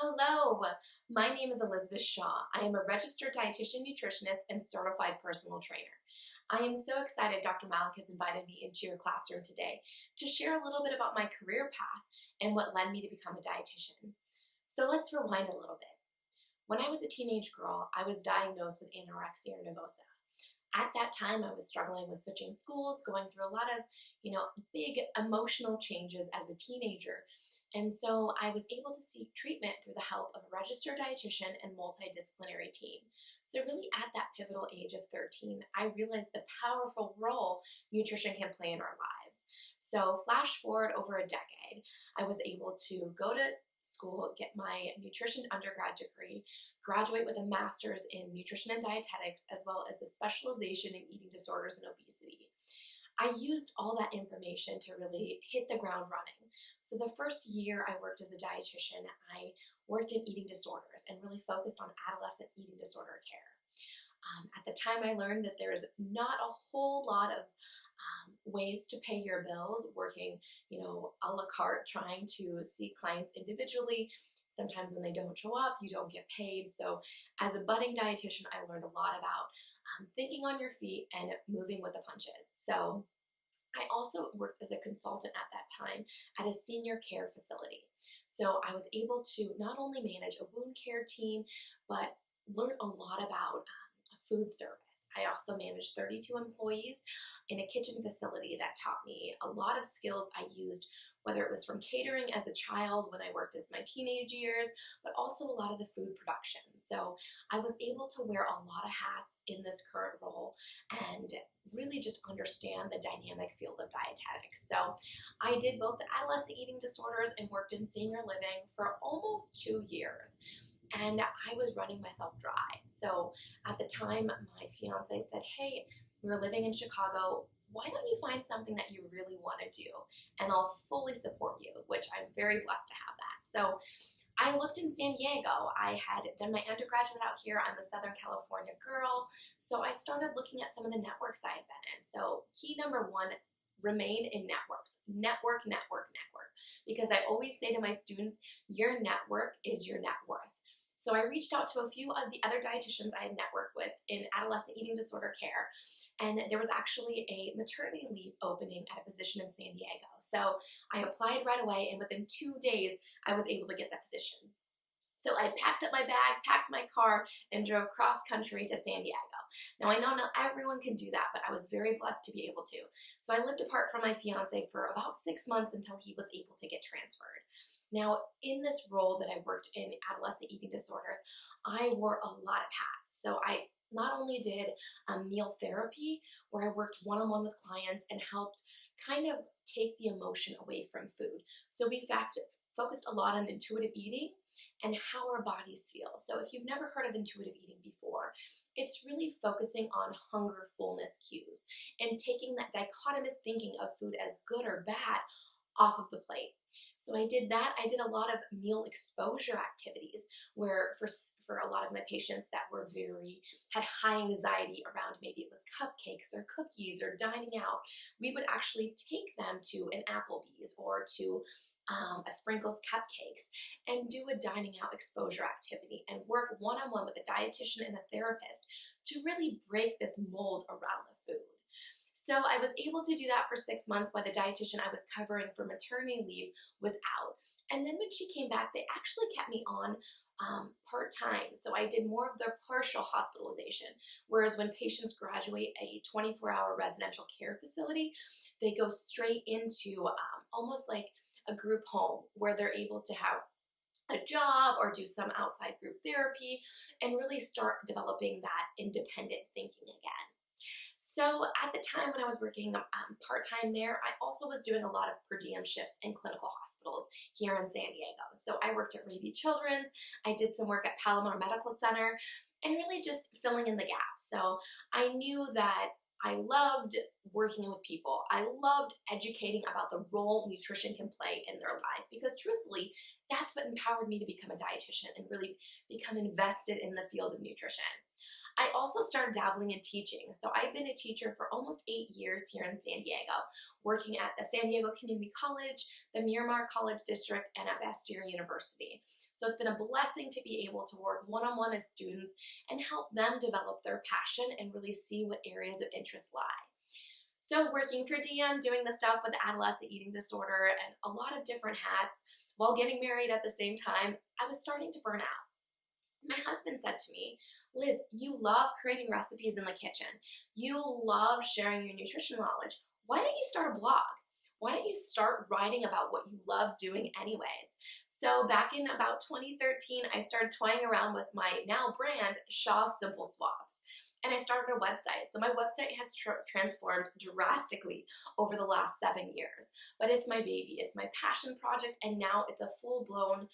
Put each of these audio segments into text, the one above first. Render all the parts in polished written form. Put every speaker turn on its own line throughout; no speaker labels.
Hello, my name is Elizabeth Shaw. I am a registered dietitian, nutritionist, and certified personal trainer. I am so excited Dr. Malik has invited me into your classroom today to share a little bit about my career path and what led me to become a dietitian. So let's rewind a little bit. When I was a teenage girl, I was diagnosed with anorexia nervosa. At that time, I was struggling with switching schools, going through a lot of, big emotional changes as a teenager. And so I was able to seek treatment through the help of a registered dietitian and multidisciplinary team. So really at that pivotal age of 13, I realized the powerful role nutrition can play in our lives. So flash forward over a decade, I was able to go to school, get my nutrition undergrad degree, graduate with a master's in nutrition and dietetics, as well as a specialization in eating disorders and obesity. I used all that information to really hit the ground running. So the first year I worked as a dietitian, I worked in eating disorders and really focused on adolescent eating disorder care. At the time, I learned that there's not a whole lot of ways to pay your bills working, a la carte, trying to see clients individually. Sometimes when they don't show up, you don't get paid. So as a budding dietitian, I learned a lot about thinking on your feet and moving with the punches. So I also worked as a consultant at that time at a senior care facility. So I was able to not only manage a wound care team, but learn a lot about food service. I also managed 32 employees in a kitchen facility that taught me a lot of skills I used, whether it was from catering as a child when I worked as my teenage years, but also a lot of the food production. So I was able to wear a lot of hats in this current role and really just understand the dynamic field of dietetics. So I did both the adolescent eating disorders and worked in senior living for almost 2 years. And I was running myself dry. So at the time, my fiance said, hey, we were living in Chicago. Why don't you find something that you really want to do? And I'll fully support you, which I'm very blessed to have that. So I looked in San Diego. I had done my undergraduate out here. I'm a Southern California girl. So I started looking at some of the networks I had been in. So key number one, remain in networks. Network, network, network. Because I always say to my students, your network is your net worth. So I reached out to a few of the other dietitians I had networked with in adolescent eating disorder care, and there was actually a maternity leave opening at a position in San Diego. So I applied right away, and within 2 days, I was able to get that position. So I packed up my bag, packed my car, and drove cross country to San Diego. Now I know not everyone can do that, but I was very blessed to be able to. So I lived apart from my fiance for about 6 months until he was able to get transferred. Now, in this role that I worked in adolescent eating disorders, I wore a lot of hats. So I not only did meal therapy, where I worked one-on-one with clients and helped kind of take the emotion away from food. So we focused a lot on intuitive eating and how our bodies feel. So if you've never heard of intuitive eating before, it's really focusing on hunger, fullness cues and taking that dichotomous thinking of food as good or bad off of the plate. So I did that. I did a lot of meal exposure activities where for a lot of my patients that had high anxiety around, maybe it was cupcakes or cookies or dining out, we would actually take them to an Applebee's or to a Sprinkles Cupcakes and do a dining out exposure activity and work one-on-one with a dietitian and a therapist to really break this mold around the food. So I was able to do that for 6 months while the dietitian I was covering for maternity leave was out. And then when she came back, they actually kept me on part-time. So I did more of their partial hospitalization. Whereas when patients graduate a 24-hour residential care facility, they go straight into almost like a group home where they're able to have a job or do some outside group therapy and really start developing that independent thinking again. So at the time when I was working part-time there, I also was doing a lot of per diem shifts in clinical hospitals here in San Diego. So I worked at Rady Children's, I did some work at Palomar Medical Center, and really just filling in the gaps. So I knew that I loved working with people. I loved educating about the role nutrition can play in their life because truthfully, that's what empowered me to become a dietitian and really become invested in the field of nutrition. I also started dabbling in teaching. So I've been a teacher for almost 8 years here in San Diego, working at the San Diego Community College, the Miramar College District, and at Bastyr University. So it's been a blessing to be able to work one-on-one with students and help them develop their passion and really see what areas of interest lie. So working for DM, doing the stuff with adolescent eating disorder and a lot of different hats while getting married at the same time, I was starting to burn out. My husband said to me, Liz, you love creating recipes in the kitchen. You love sharing your nutrition knowledge. Why don't you start a blog? Why don't you start writing about what you love doing anyways? So back in about 2013, I started toying around with my now brand, Shaw's Simple Swaps. And I started a website. So my website has transformed drastically over the last 7 years. But it's my baby. It's my passion project. And now it's a full-blown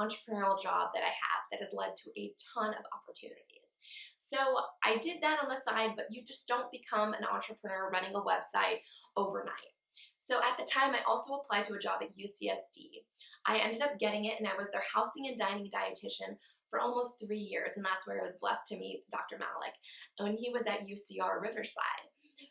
entrepreneurial job that I have that has led to a ton of opportunities. So I did that on the side, but you just don't become an entrepreneur running a website overnight. So at the time, I also applied to a job at UCSD. I ended up getting it, and I was their housing and dining dietitian for almost 3 years, and that's where I was blessed to meet Dr. Malik when he was at UCR Riverside.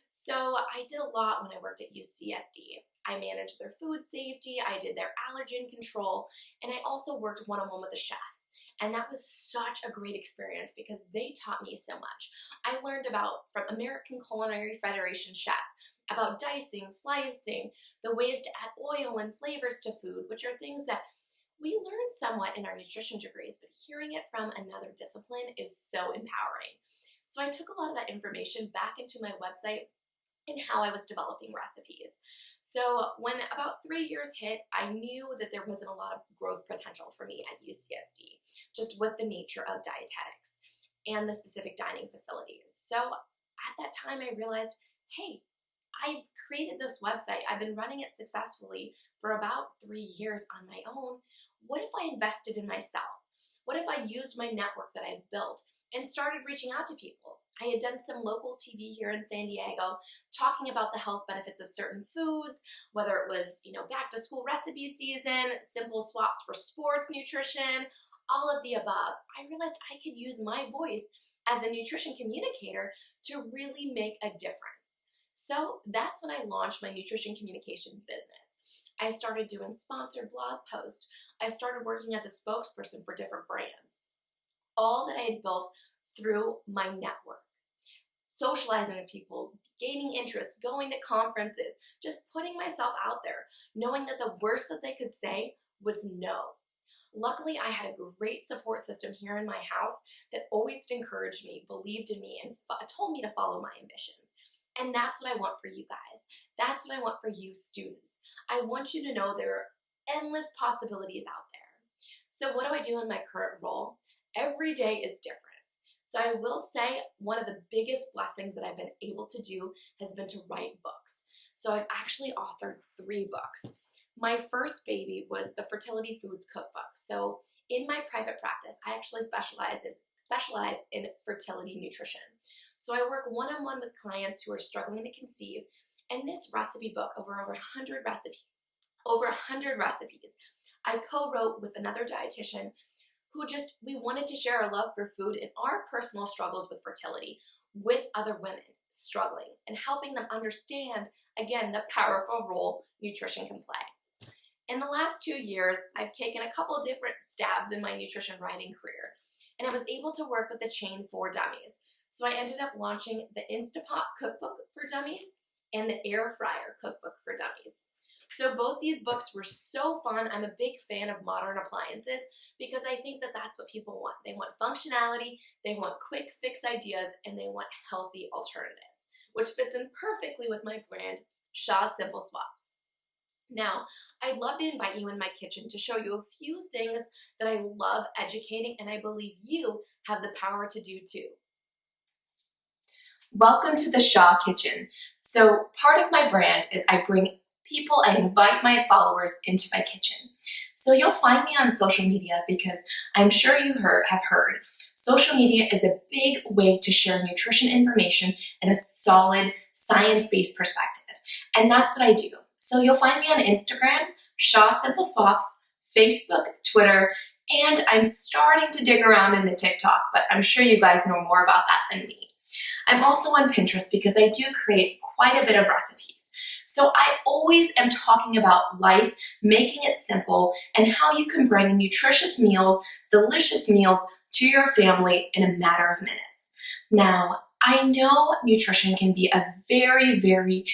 So I did a lot when I worked at UCSD. I managed their food safety, I did their allergen control, and I also worked one-on-one with the chefs. And that was such a great experience because they taught me so much. I learned from American Culinary Federation chefs about dicing, slicing, the ways to add oil and flavors to food, which are things that we learn somewhat in our nutrition degrees, but hearing it from another discipline is so empowering. So I took a lot of that information back into my website and how I was developing recipes. So when about 3 years hit, I knew that there wasn't a lot of growth potential for me at UCSD, just with the nature of dietetics and the specific dining facilities. So at that time, I realized, hey, I created this website. I've been running it successfully for about 3 years on my own. What if I invested in myself? What if I used my network that I've built and started reaching out to people? I had done some local TV here in San Diego talking about the health benefits of certain foods, whether it was, back to school recipe season, simple swaps for sports nutrition, all of the above. I realized I could use my voice as a nutrition communicator to really make a difference. So that's when I launched my nutrition communications business. I started doing sponsored blog posts. I started working as a spokesperson for different brands. All that I had built through my network. Socializing with people, gaining interest, going to conferences, just putting myself out there, knowing that the worst that they could say was no. Luckily, I had a great support system here in my house that always encouraged me, believed in me, and told me to follow my ambitions. And that's what I want for you guys. That's what I want for you students. I want you to know there are endless possibilities out there. So what do I do in my current role? Every day is different. So I will say one of the biggest blessings that I've been able to do has been to write books. So I've actually authored 3 books. My first baby was the Fertility Foods Cookbook. So in my private practice, I actually specialize in fertility nutrition. So I work one-on-one with clients who are struggling to conceive, and this recipe book, over 100 recipes, I co-wrote with another dietitian who we wanted to share our love for food and our personal struggles with fertility with other women struggling and helping them understand, again, the powerful role nutrition can play. In the last 2 years, I've taken a couple different stabs in my nutrition writing career, and I was able to work with the chain for dummies. So I ended up launching the Instapot Cookbook for Dummies and the Air Fryer Cookbook for Dummies. So both these books were so fun. I'm a big fan of modern appliances because I think that that's what people want. They want functionality, they want quick fix ideas, and they want healthy alternatives, which fits in perfectly with my brand, Shaw's Simple Swaps. Now, I'd love to invite you in my kitchen to show you a few things that I love educating and I believe you have the power to do too. Welcome to the Shaw Kitchen. So part of my brand is I invite my followers into my kitchen. So you'll find me on social media because I'm sure you have heard. Social media is a big way to share nutrition information in a solid science-based perspective. And that's what I do. So you'll find me on Instagram, Shaw Simple Swaps, Facebook, Twitter, And I'm starting to dig around into TikTok, but I'm sure you guys know more about that than me. I'm also on Pinterest because I do create quite a bit of recipes. So I always am talking about life, making it simple, and how you can bring nutritious meals, delicious meals to your family in a matter of minutes. Now, I know nutrition can be a very, very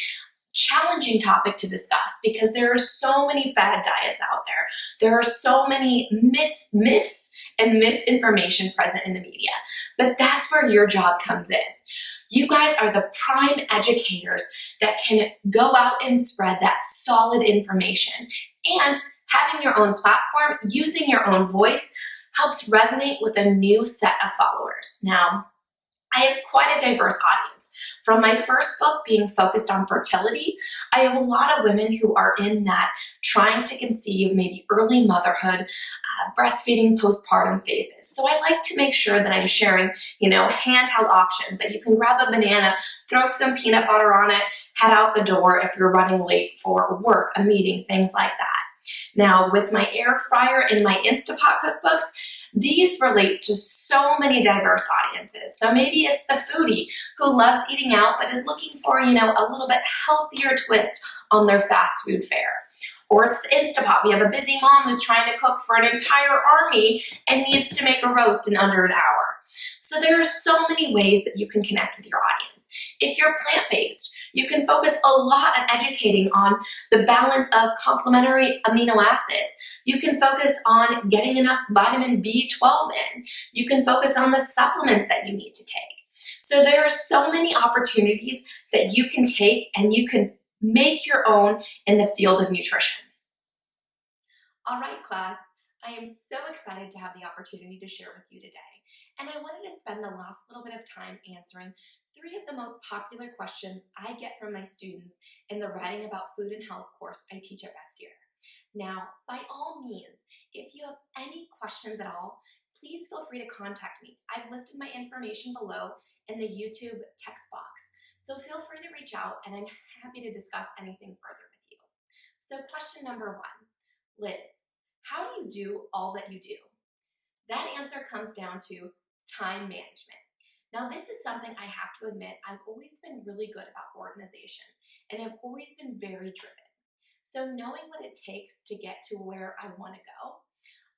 challenging topic to discuss because there are so many fad diets out there. There are so many myths and misinformation present in the media. But that's where your job comes in. You guys are the prime educators that can go out and spread that solid information. And having your own platform, using your own voice, helps resonate with a new set of followers. Now, I have quite a diverse audience. From my first book being focused on fertility, I have a lot of women who are in that trying to conceive, maybe early motherhood, breastfeeding, postpartum phases. So I like to make sure that I'm sharing, handheld options that you can grab a banana, throw some peanut butter on it, head out the door if you're running late for work, a meeting, things like that. Now, with my air fryer and my Instapot cookbooks, these relate to so many diverse audiences. So maybe it's the foodie who loves eating out but is looking for, a little bit healthier twist on their fast food fare. Or it's the Instapot. We have a busy mom who's trying to cook for an entire army and needs to make a roast in under an hour. So there are so many ways that you can connect with your audience. If you're plant-based, you can focus a lot on educating on the balance of complementary amino acids. You can focus on getting enough vitamin B12 in. You can focus on the supplements that you need to take. So there are so many opportunities that you can take and you can make your own in the field of nutrition. All right, class, I am so excited to have the opportunity to share with you today. And I wanted to spend the last little bit of time answering 3 of the most popular questions I get from my students in the Writing About Food and Health course I teach at Best Year. Now, by all means, if you have any questions at all, please feel free to contact me. I've listed my information below in the YouTube text box. So feel free to reach out and I'm happy to discuss anything further with you. So question number 1, Liz, how do you do all that you do? That answer comes down to time management. Now, this is something I have to admit, I've always been really good about organization and I've always been very driven. So knowing what it takes to get to where I want to go,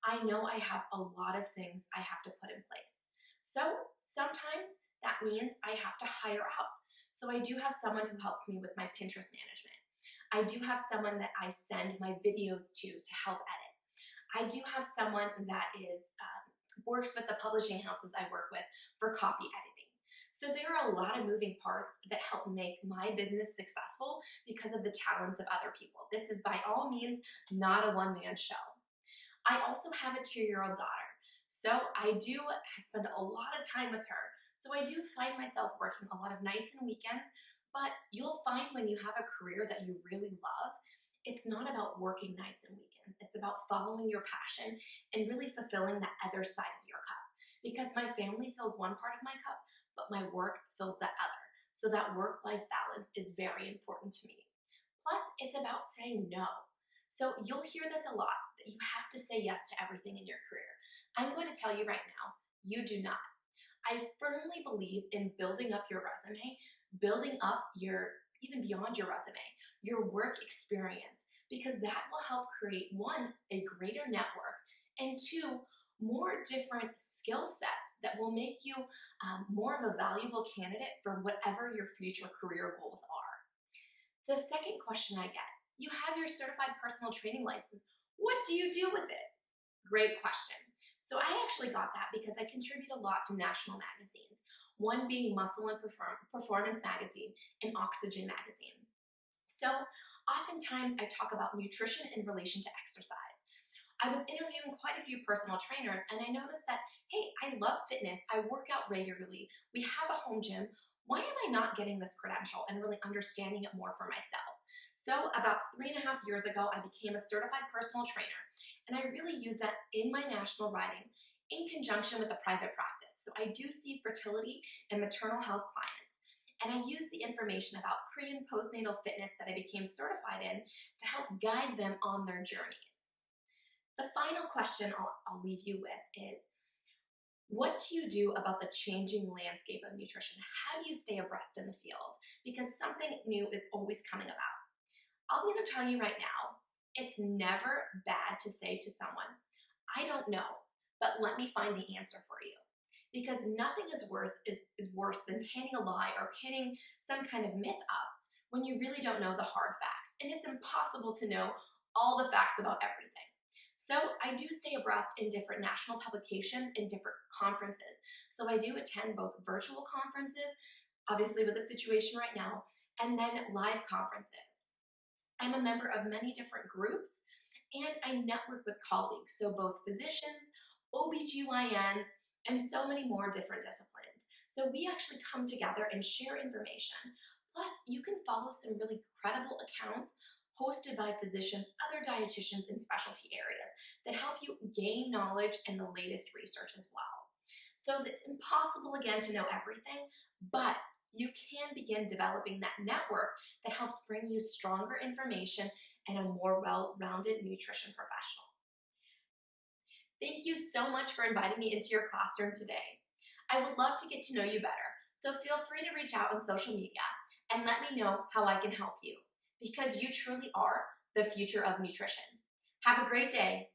I know I have a lot of things I have to put in place. So sometimes that means I have to hire out. So I do have someone who helps me with my Pinterest management. I do have someone that I send my videos to help edit. I do have someone that works with the publishing houses I work with for copy editing. So there are a lot of moving parts that help make my business successful because of the talents of other people. This is by all means not a one-man show. I also have a 2-year-old daughter. So I do spend a lot of time with her. So I do find myself working a lot of nights and weekends, but you'll find when you have a career that you really love, it's not about working nights and weekends. It's about following your passion and really fulfilling that other side of your cup. Because my family fills one part of my cup, but my work fills that other. So that work-life balance is very important to me. Plus, it's about saying no. So you'll hear this a lot, that you have to say yes to everything in your career. I'm going to tell you right now, you do not. I firmly believe in building up your resume, building up even beyond your resume, your work experience, because that will help create 1, a greater network, and 2, more different skill sets that will make you more of a valuable candidate for whatever your future career goals are. The second question I get, you have your certified personal training license. What do you do with it? Great question. So I actually got that because I contribute a lot to national magazines, one being Muscle and Performance Magazine and Oxygen Magazine. So oftentimes I talk about nutrition in relation to exercise. I was interviewing quite a few personal trainers and I noticed that, hey, I love fitness, I work out regularly, we have a home gym, why am I not getting this credential and really understanding it more for myself? So about 3.5 years ago, I became a certified personal trainer and I really use that in my national writing in conjunction with a private practice. So I do see fertility and maternal health clients. And I use the information about pre- and postnatal fitness that I became certified in to help guide them on their journeys. The final question I'll leave you with is, what do you do about the changing landscape of nutrition? How do you stay abreast in the field? Because something new is always coming about. I'm going to tell you right now, it's never bad to say to someone, I don't know, but let me find the answer for you. Because nothing is worse than painting a lie or painting some kind of myth up when you really don't know the hard facts. And it's impossible to know all the facts about everything. So I do stay abreast in different national publications and different conferences. So I do attend both virtual conferences, obviously with the situation right now, and then live conferences. I'm a member of many different groups, and I network with colleagues, so both physicians, OBGYNs, and so many more different disciplines. So we actually come together and share information. Plus, you can follow some really credible accounts hosted by physicians, other dietitians in specialty areas that help you gain knowledge and the latest research as well. So it's impossible again to know everything, but you can begin developing that network that helps bring you stronger information and a more well-rounded nutrition professional. Thank you so much for inviting me into your classroom today. I would love to get to know you better, so feel free to reach out on social media and let me know how I can help you, because you truly are the future of nutrition. Have a great day.